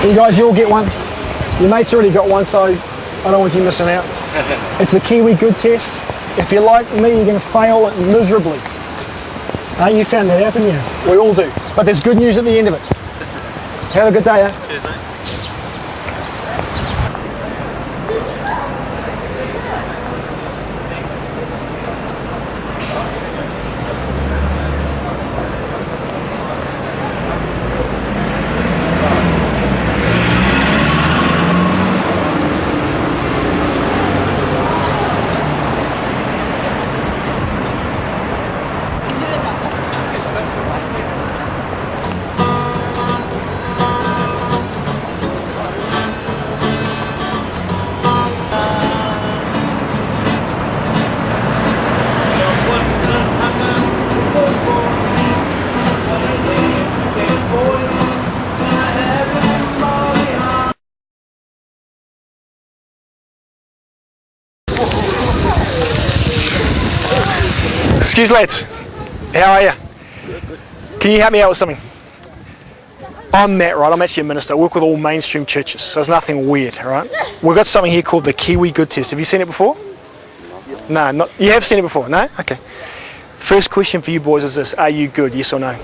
You guys, you'll get one. Your mate's already got one, so I don't want you missing out. It's the Kiwi Good test. If you're like me, you're going to fail it miserably. You found that out, didn't you? We all do. But there's good news at the end of it. Have a good day, eh? Cheers, mate. Excuse lads, how are you? Can you help me out with something? I'm Matt, right? I'm actually a minister. I work with all mainstream churches, so there's nothing weird, all right? We've got something here called the Kiwi Good test. Have you seen it before? No, not, you have seen it before, no? Okay. First question for you boys is this: are you good, yes or no?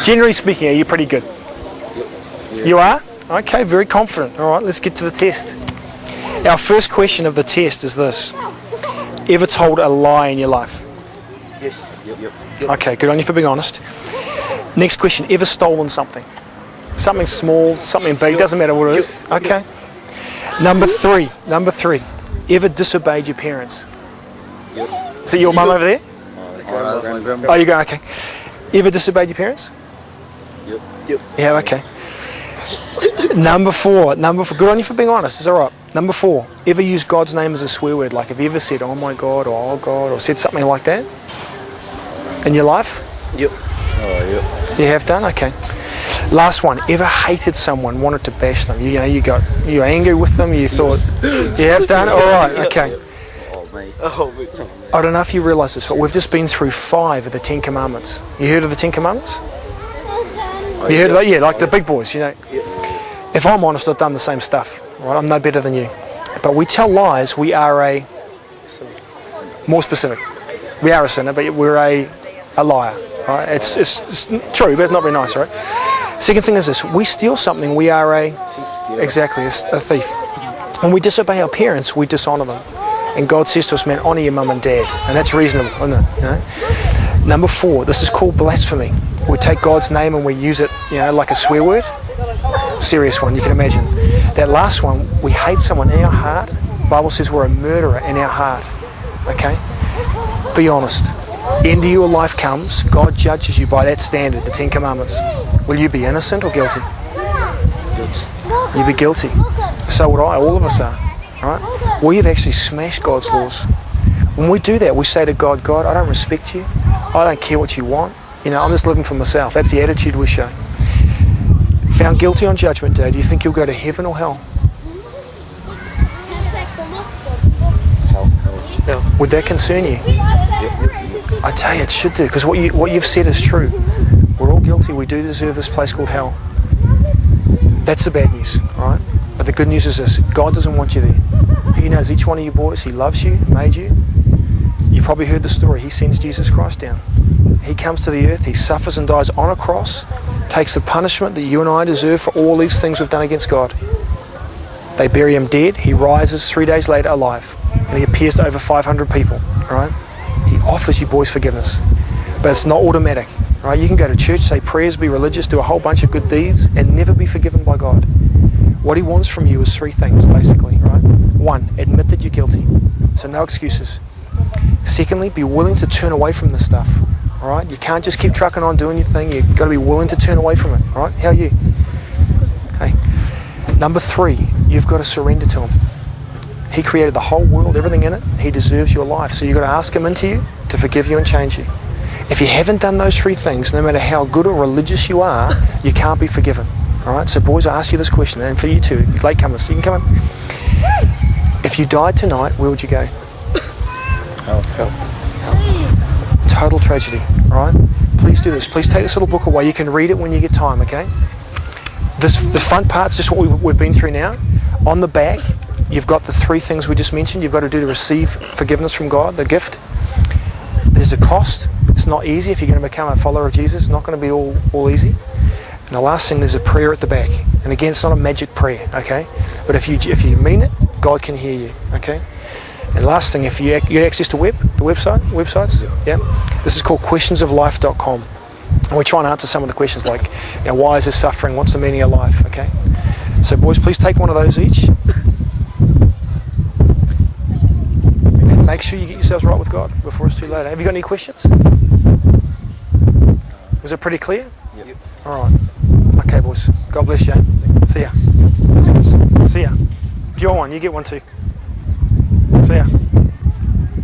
Generally speaking, are you pretty good? You are? Okay, very confident. All right, let's get to the test. Our first question of the test is this: ever told a lie in your life? Yes. Yep. Okay, good on you for being honest. Next question: ever stolen something? Something small, something big, doesn't matter what it is. Okay. Number three. Ever disobeyed your parents? Yep. Is that your mum over there? That's my grandma. Oh, you're going, okay. Ever disobeyed your parents? Yep. Yeah, okay. Number four, good on you for being honest, it's alright. Number 4, ever used God's name as a swear word? Like, have you ever said, oh my God, or oh God, or said something like that in your life? Yep. Oh, yep. You have done? Okay. Last one, ever hated someone, wanted to bash them? You were angry with them, you thought, you have done? Alright, okay. Oh, mate. I don't know if you realise this, but we've just been through 5 of the 10 Commandments. You heard of the 10 Commandments? You heard of that? Yeah, like the big boys, you know. If I'm honest, I've done the same stuff. Right, I'm no better than you. But we tell lies, we are more specific. We are a sinner, but we're a liar. Right? It's true, but it's not very nice, right? Second thing is this: we steal something, we are exactly a thief. When we disobey our parents, we dishonour them. And God says to us, man, honour your mum and dad. And that's reasonable, isn't it? You know? Number 4, this is called blasphemy. We take God's name and we use it, like a swear word. Serious one, you can imagine. That last one, we hate someone in our heart. The Bible says we're a murderer in our heart. Okay? Be honest. End of your life comes, God judges you by that standard, the 10 Commandments. Will you be innocent or guilty? Guilty. You'll be guilty. So would I, all of us are. Right? We've actually smashed God's laws. When we do that, we say to God, God, I don't respect you. I don't care what you want. I'm just living for myself. That's the attitude we show. Found guilty on Judgment Day, do you think you'll go to heaven or hell? Hell. Would that concern you? I tell you, it should do, because what you've said is true. We're all guilty. We do deserve this place called hell. That's the bad news, all right? But the good news is this: God doesn't want you there. He knows each one of you boys. He loves you, made you. You probably heard the story. He sends Jesus Christ down. He comes to the earth. He suffers and dies on a cross, takes the punishment that you and I deserve for all these things we've done against God. They bury him dead. He rises 3 days later alive, and he appears to over 500 people. Right? He offers you boys forgiveness, but it's not automatic. Right? You can go to church, say prayers, be religious, do a whole bunch of good deeds, and never be forgiven by God. What he wants from you is 3 things, basically. Right? 1, admit that you're guilty, so no excuses. Secondly, be willing to turn away from this stuff. All right? You can't just keep trucking on doing your thing. You've got to be willing to turn away from it. All right? How are you? Okay. Number 3, you've got to surrender to him. He created the whole world, everything in it. He deserves your life. So you've got to ask him into you to forgive you and change you. If you haven't done those 3 things, no matter how good or religious you are, you can't be forgiven. All right? So boys, I ask you this question, and for you too, latecomers, you can come in. If you died tonight, where would you go? Hell. Total tragedy, all right? Please do this. Please take this little book away. You can read it when you get time, okay? The front part's just what we've been through now. On the back, you've got the 3 things we just mentioned you've got to do to receive forgiveness from God, the gift. There's a cost. It's not easy if you're going to become a follower of Jesus. It's not going to be all easy. And the last thing, there's a prayer at the back. And again, it's not a magic prayer, okay? But if you mean it, God can hear you, okay? And last thing, if you get access to websites, yeah, this is called questionsoflife.com. And we try and answer some of the questions like, why is this suffering? What's the meaning of life? Okay. So boys, please take one of those each. And make sure you get yourselves right with God before it's too late. Have you got any questions? Was it pretty clear? Yep. All right. Okay, boys. God bless you. See ya. See ya. Do you want one? You get one too.